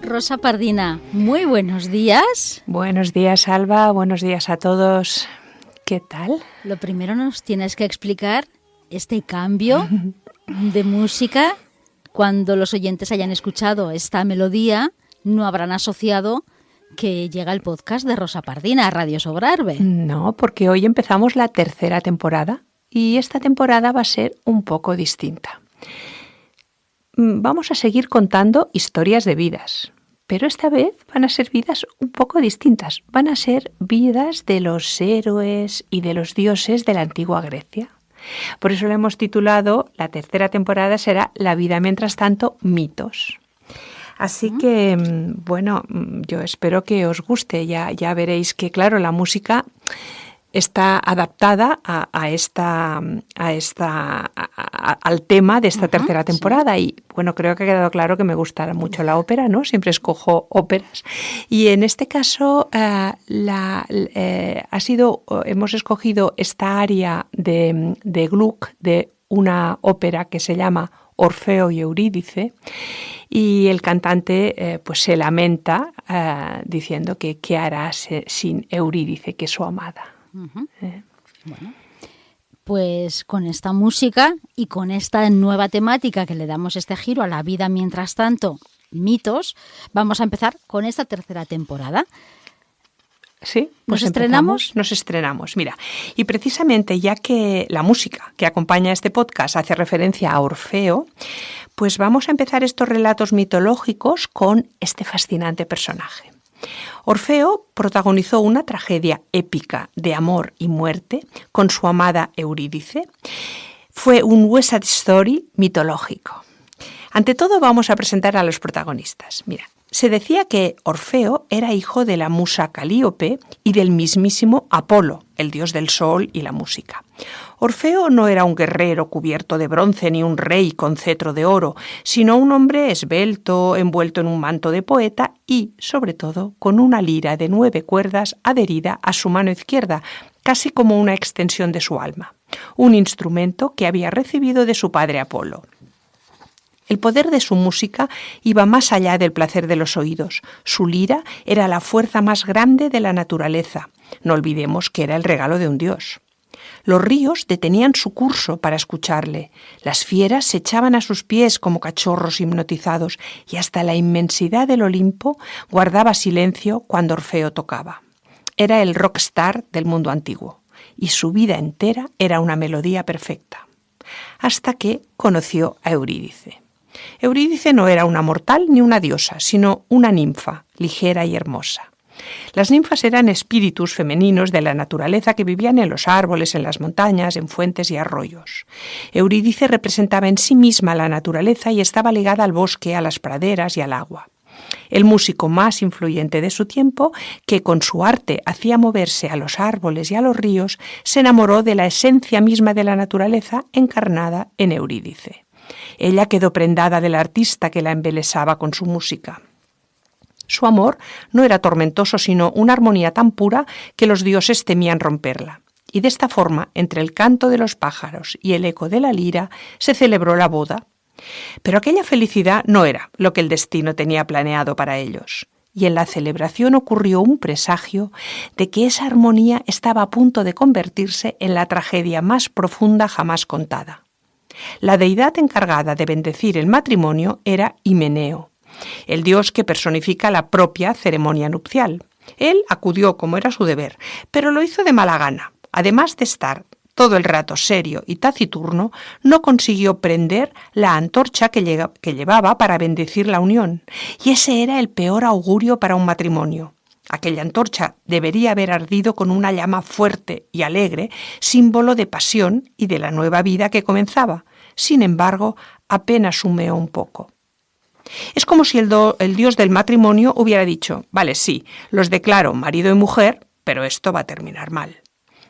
Rosa Pardina, muy buenos días. Buenos días, Alba. Buenos días a todos. ¿Qué tal? Lo primero nos tienes que explicar este cambio de música. Cuando los oyentes hayan escuchado esta melodía, no habrán asociado que llega el podcast de Rosa Pardina a Radio Sobrarbe. No, porque hoy empezamos la tercera temporada y esta temporada va a ser un poco distinta. Vamos a seguir contando historias de vidas, pero esta vez van a ser vidas un poco distintas. Van a ser vidas de los héroes y de los dioses de la antigua Grecia. Por eso le hemos titulado, la tercera temporada será La vida mientras tanto, mitos. Así que, bueno, yo espero que os guste. Ya veréis que, claro, la música está adaptada al tema de esta tercera temporada. Sí. Y bueno, creo que ha quedado claro que me gustará mucho la ópera, ¿no? Siempre escojo óperas. Y en este caso hemos escogido esta aria de Gluck, de una ópera que se llama Orfeo y Eurídice, y el cantante pues se lamenta diciendo que qué hará sin Eurídice, que es su amada. Bueno, pues con esta música y con esta nueva temática que le damos este giro a la vida mientras tanto, mitos, vamos a empezar con esta tercera temporada. Sí, pues nos estrenamos, mira. Y precisamente ya que la música que acompaña este podcast hace referencia a Orfeo, pues vamos a empezar estos relatos mitológicos con este fascinante personaje. Orfeo protagonizó una tragedia épica de amor y muerte con su amada Eurídice. Fue un West Side Story mitológico. Ante todo vamos a presentar a los protagonistas. Mira, se decía que Orfeo era hijo de la musa Calíope y del mismísimo Apolo, el dios del sol y la música. Orfeo no era un guerrero cubierto de bronce ni un rey con cetro de oro, sino un hombre esbelto, envuelto en un manto de poeta y, sobre todo, con una lira de 9 cuerdas adherida a su mano izquierda, casi como una extensión de su alma, un instrumento que había recibido de su padre Apolo. El poder de su música iba más allá del placer de los oídos. Su lira era la fuerza más grande de la naturaleza. No olvidemos que era el regalo de un dios. Los ríos detenían su curso para escucharle. Las fieras se echaban a sus pies como cachorros hipnotizados y hasta la inmensidad del Olimpo guardaba silencio cuando Orfeo tocaba. Era el rockstar del mundo antiguo y su vida entera era una melodía perfecta. Hasta que conoció a Eurídice. Eurídice no era una mortal ni una diosa, sino una ninfa, ligera y hermosa. Las ninfas eran espíritus femeninos de la naturaleza que vivían en los árboles, en las montañas, en fuentes y arroyos. Eurídice representaba en sí misma la naturaleza y estaba ligada al bosque, a las praderas y al agua. El músico más influyente de su tiempo, que con su arte hacía moverse a los árboles y a los ríos, se enamoró de la esencia misma de la naturaleza encarnada en Eurídice. Ella quedó prendada del artista que la embelesaba con su música. Su amor no era tormentoso, sino una armonía tan pura que los dioses temían romperla. Y de esta forma, entre el canto de los pájaros y el eco de la lira, se celebró la boda. Pero aquella felicidad no era lo que el destino tenía planeado para ellos. Y en la celebración ocurrió un presagio de que esa armonía estaba a punto de convertirse en la tragedia más profunda jamás contada. La deidad encargada de bendecir el matrimonio era Himeneo, el dios que personifica la propia ceremonia nupcial. Él acudió como era su deber, pero lo hizo de mala gana. Además de estar todo el rato serio y taciturno, no consiguió prender la antorcha que llevaba para bendecir la unión, y ese era el peor augurio para un matrimonio. Aquella antorcha debería haber ardido con una llama fuerte y alegre, símbolo de pasión y de la nueva vida que comenzaba. Sin embargo, apenas humeó un poco. Es como si el dios del matrimonio hubiera dicho: vale, sí, los declaro marido y mujer, pero esto va a terminar mal.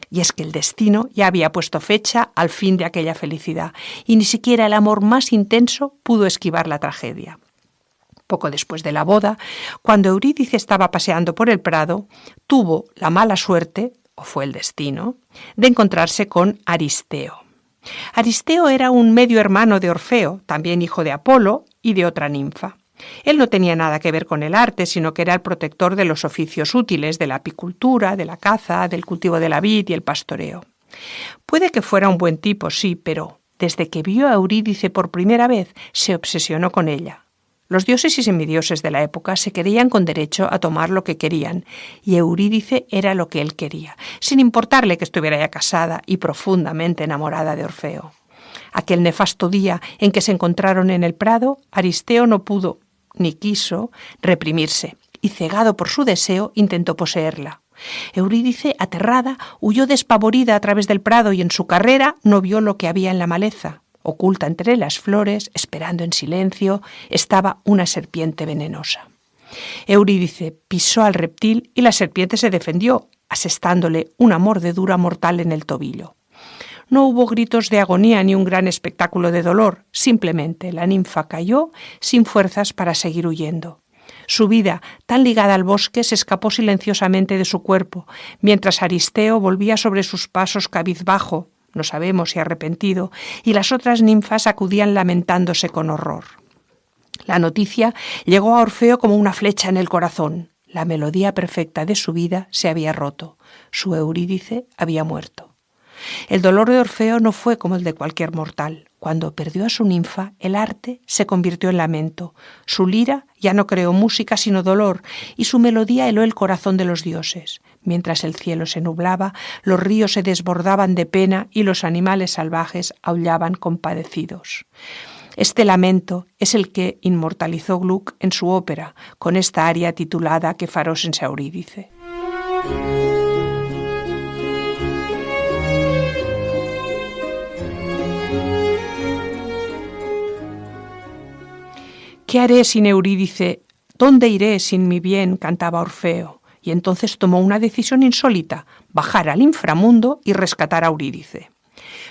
Y es que el destino ya había puesto fecha al fin de aquella felicidad, y ni siquiera el amor más intenso pudo esquivar la tragedia. Poco después de la boda, cuando Eurídice estaba paseando por el prado, tuvo la mala suerte, o fue el destino, de encontrarse con Aristeo. Aristeo era un medio hermano de Orfeo, también hijo de Apolo y de otra ninfa. Él no tenía nada que ver con el arte, sino que era el protector de los oficios útiles, de la apicultura, de la caza, del cultivo de la vid y el pastoreo. Puede que fuera un buen tipo, sí, pero desde que vio a Eurídice por primera vez, se obsesionó con ella. Los dioses y semidioses de la época se creían con derecho a tomar lo que querían, y Eurídice era lo que él quería, sin importarle que estuviera ya casada y profundamente enamorada de Orfeo. Aquel nefasto día en que se encontraron en el prado, Aristeo no pudo, ni quiso, reprimirse, y cegado por su deseo, intentó poseerla. Eurídice, aterrada, huyó despavorida a través del prado y en su carrera no vio lo que había en la maleza. Oculta entre las flores, esperando en silencio, estaba una serpiente venenosa. Eurídice pisó al reptil y la serpiente se defendió, asestándole una mordedura mortal en el tobillo. No hubo gritos de agonía ni un gran espectáculo de dolor, simplemente la ninfa cayó sin fuerzas para seguir huyendo. Su vida, tan ligada al bosque, se escapó silenciosamente de su cuerpo, mientras Aristeo volvía sobre sus pasos cabizbajo, no sabemos si arrepentido, y las otras ninfas acudían lamentándose con horror. La noticia llegó a Orfeo como una flecha en el corazón. La melodía perfecta de su vida se había roto. Su Eurídice había muerto. El dolor de Orfeo no fue como el de cualquier mortal. Cuando perdió a su ninfa, el arte se convirtió en lamento. Su lira ya no creó música sino dolor, y su melodía heló el corazón de los dioses. Mientras el cielo se nublaba, los ríos se desbordaban de pena y los animales salvajes aullaban compadecidos. Este lamento es el que inmortalizó Gluck en su ópera, con esta aria titulada «Que farós sense Eurídice». ¿Qué haré sin Eurídice? ¿Dónde iré sin mi bien?, cantaba Orfeo. Y entonces tomó una decisión insólita, bajar al inframundo y rescatar a Eurídice.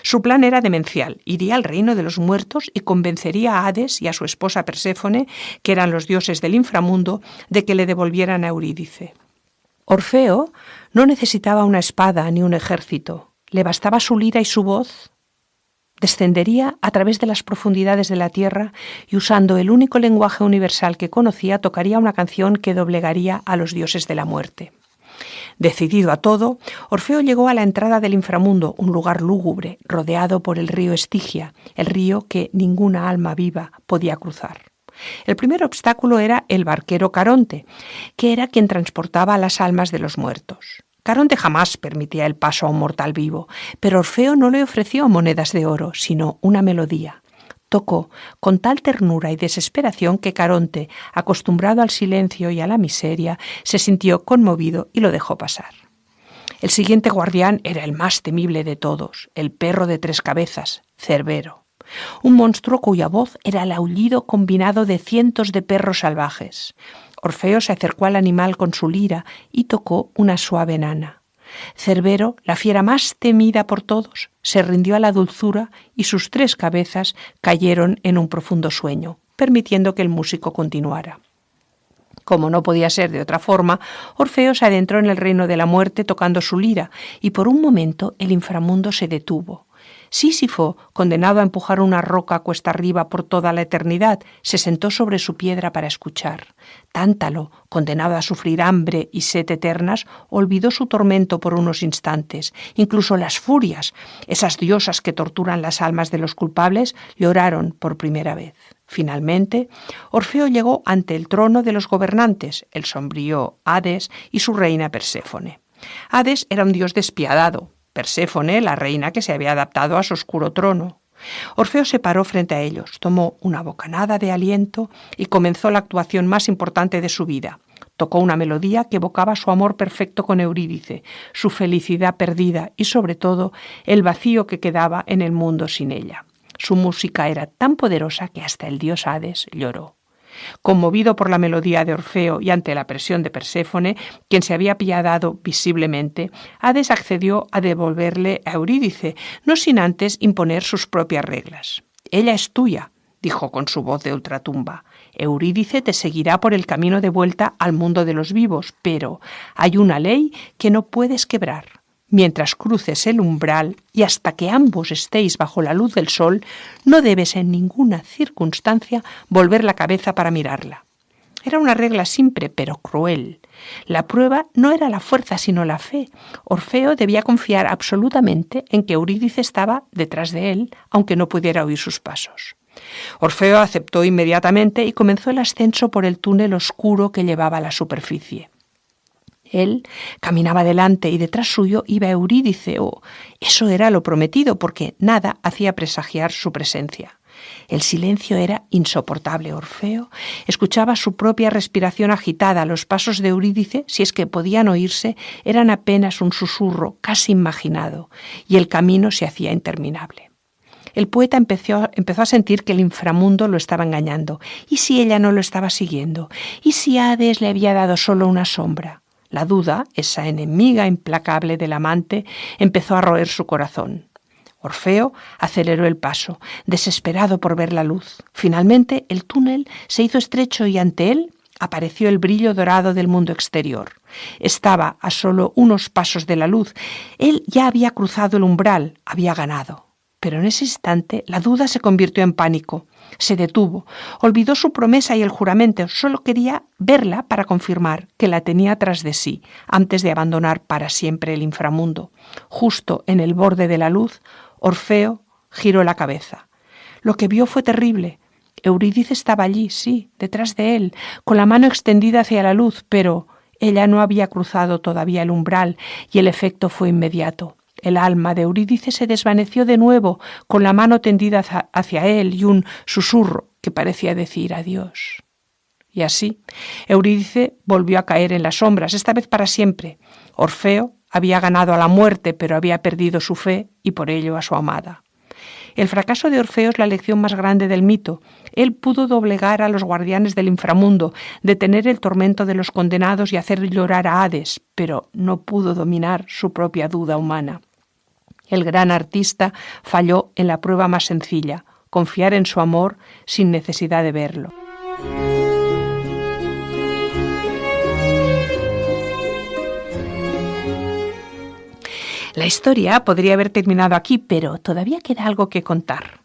Su plan era demencial, iría al reino de los muertos y convencería a Hades y a su esposa Perséfone, que eran los dioses del inframundo, de que le devolvieran a Eurídice. Orfeo no necesitaba una espada ni un ejército, le bastaba su lira y su voz. Descendería a través de las profundidades de la tierra y usando el único lenguaje universal que conocía, tocaría una canción que doblegaría a los dioses de la muerte. Decidido a todo, Orfeo llegó a la entrada del inframundo, un lugar lúgubre, rodeado por el río Estigia, el río que ninguna alma viva podía cruzar. El primer obstáculo era el barquero Caronte, que era quien transportaba las almas de los muertos. Caronte jamás permitía el paso a un mortal vivo, pero Orfeo no le ofreció monedas de oro, sino una melodía. Tocó con tal ternura y desesperación que Caronte, acostumbrado al silencio y a la miseria, se sintió conmovido y lo dejó pasar. El siguiente guardián era el más temible de todos, el perro de 3 cabezas, Cerbero, un monstruo cuya voz era el aullido combinado de cientos de perros salvajes. Orfeo se acercó al animal con su lira y tocó una suave nana. Cerbero, la fiera más temida por todos, se rindió a la dulzura y sus 3 cabezas cayeron en un profundo sueño, permitiendo que el músico continuara. Como no podía ser de otra forma, Orfeo se adentró en el reino de la muerte tocando su lira, y por un momento el inframundo se detuvo. Sísifo, condenado a empujar una roca cuesta arriba por toda la eternidad, se sentó sobre su piedra para escuchar. Tántalo, condenado a sufrir hambre y sed eternas, olvidó su tormento por unos instantes. Incluso las furias, esas diosas que torturan las almas de los culpables, lloraron por primera vez. Finalmente, Orfeo llegó ante el trono de los gobernantes, el sombrío Hades y su reina Perséfone. Hades era un dios despiadado, Perséfone, la reina que se había adaptado a su oscuro trono. Orfeo se paró frente a ellos, tomó una bocanada de aliento y comenzó la actuación más importante de su vida. Tocó una melodía que evocaba su amor perfecto con Eurídice, su felicidad perdida y, sobre todo, el vacío que quedaba en el mundo sin ella. Su música era tan poderosa que hasta el dios Hades lloró. Conmovido por la melodía de Orfeo y ante la presión de Perséfone, quien se había apiadado visiblemente, Hades accedió a devolverle a Eurídice, no sin antes imponer sus propias reglas. «Ella es tuya», dijo con su voz de ultratumba. «Eurídice te seguirá por el camino de vuelta al mundo de los vivos, pero hay una ley que no puedes quebrar. Mientras cruces el umbral y hasta que ambos estéis bajo la luz del sol, no debes en ninguna circunstancia volver la cabeza para mirarla. Era una regla simple, pero cruel. La prueba no era la fuerza, sino la fe. Orfeo debía confiar absolutamente en que Eurídice estaba detrás de él, aunque no pudiera oír sus pasos. Orfeo aceptó inmediatamente y comenzó el ascenso por el túnel oscuro que llevaba a la superficie. Él caminaba delante y detrás suyo iba Eurídice, eso era lo prometido, porque nada hacía presagiar su presencia. El silencio era insoportable. Orfeo escuchaba su propia respiración agitada. Los pasos de Eurídice, si es que podían oírse, eran apenas un susurro casi imaginado, y el camino se hacía interminable. El poeta empezó a sentir que el inframundo lo estaba engañando. ¿Y si ella no lo estaba siguiendo? ¿Y si Hades le había dado solo una sombra? La duda, esa enemiga implacable del amante, empezó a roer su corazón. Orfeo aceleró el paso, desesperado por ver la luz. Finalmente, el túnel se hizo estrecho y ante él apareció el brillo dorado del mundo exterior. Estaba a solo unos pasos de la luz. Él ya había cruzado el umbral, había ganado. Pero en ese instante la duda se convirtió en pánico. Se detuvo, olvidó su promesa y el juramento, solo quería verla para confirmar que la tenía tras de sí, antes de abandonar para siempre el inframundo. Justo en el borde de la luz, Orfeo giró la cabeza. Lo que vio fue terrible. Eurídice estaba allí, sí, detrás de él, con la mano extendida hacia la luz, pero ella no había cruzado todavía el umbral y el efecto fue inmediato. El alma de Eurídice se desvaneció de nuevo, con la mano tendida hacia él y un susurro que parecía decir adiós. Y así, Eurídice volvió a caer en las sombras, esta vez para siempre. Orfeo había ganado a la muerte, pero había perdido su fe y por ello a su amada. El fracaso de Orfeo es la lección más grande del mito. Él pudo doblegar a los guardianes del inframundo, detener el tormento de los condenados y hacer llorar a Hades, pero no pudo dominar su propia duda humana. El gran artista falló en la prueba más sencilla, confiar en su amor sin necesidad de verlo. La historia podría haber terminado aquí, pero todavía queda algo que contar.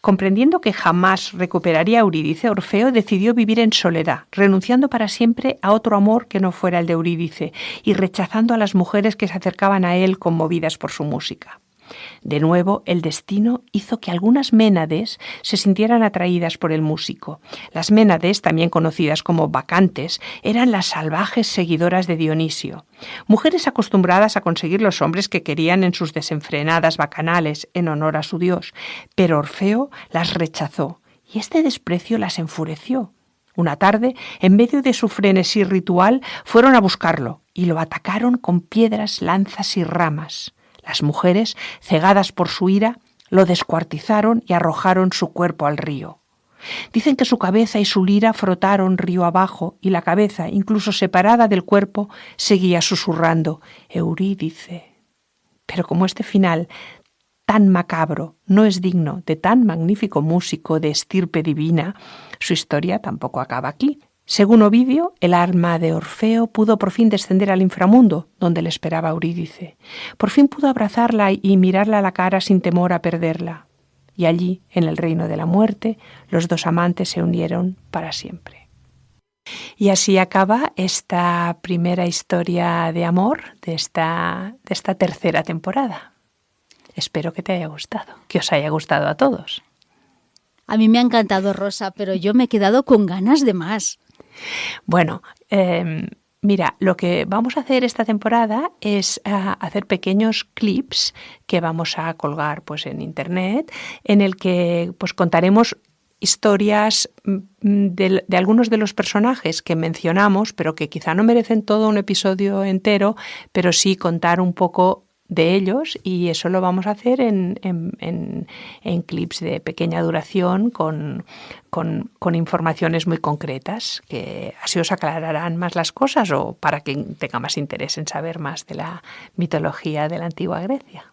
Comprendiendo que jamás recuperaría a Eurídice, Orfeo decidió vivir en soledad, renunciando para siempre a otro amor que no fuera el de Eurídice y rechazando a las mujeres que se acercaban a él conmovidas por su música. De nuevo, el destino hizo que algunas ménades se sintieran atraídas por el músico. Las ménades, también conocidas como bacantes, eran las salvajes seguidoras de Dionisio. Mujeres acostumbradas a conseguir los hombres que querían en sus desenfrenadas bacanales en honor a su dios. Pero Orfeo las rechazó y este desprecio las enfureció. Una tarde, en medio de su frenesí ritual, fueron a buscarlo y lo atacaron con piedras, lanzas y ramas. Las mujeres, cegadas por su ira, lo descuartizaron y arrojaron su cuerpo al río. Dicen que su cabeza y su lira frotaron río abajo y la cabeza, incluso separada del cuerpo, seguía susurrando «Eurídice». Pero como este final tan macabro no es digno de tan magnífico músico de estirpe divina, su historia tampoco acaba aquí. Según Ovidio, el alma de Orfeo pudo por fin descender al inframundo, donde le esperaba Eurídice. Por fin pudo abrazarla y mirarla a la cara sin temor a perderla. Y allí, en el reino de la muerte, los dos amantes se unieron para siempre. Y así acaba esta primera historia de amor de esta tercera temporada. Espero que te haya gustado, que os haya gustado a todos. A mí me ha encantado, Rosa, pero yo me he quedado con ganas de más. Bueno, mira, lo que vamos a hacer esta temporada es hacer pequeños clips que vamos a colgar pues, en internet, en el que pues, contaremos historias de algunos de los personajes que mencionamos, pero que quizá no merecen todo un episodio entero, pero sí contar un poco de ellos, y eso lo vamos a hacer en clips de pequeña duración con informaciones muy concretas, que así os aclararán más las cosas o para quien tenga más interés en saber más de la mitología de la antigua Grecia.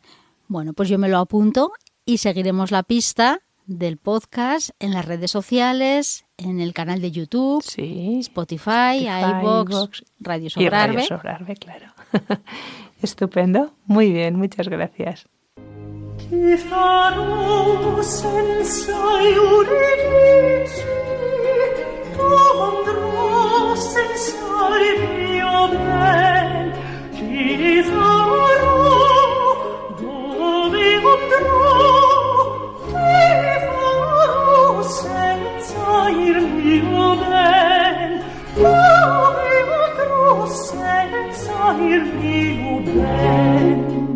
Bueno, pues yo me lo apunto y seguiremos la pista del podcast en las redes sociales, en el canal de YouTube, Spotify, iVoox, Radio Sobrarbe. Y Radio Sobrarbe, claro. Estupendo. Muy bien, muchas gracias. Senza il mio ben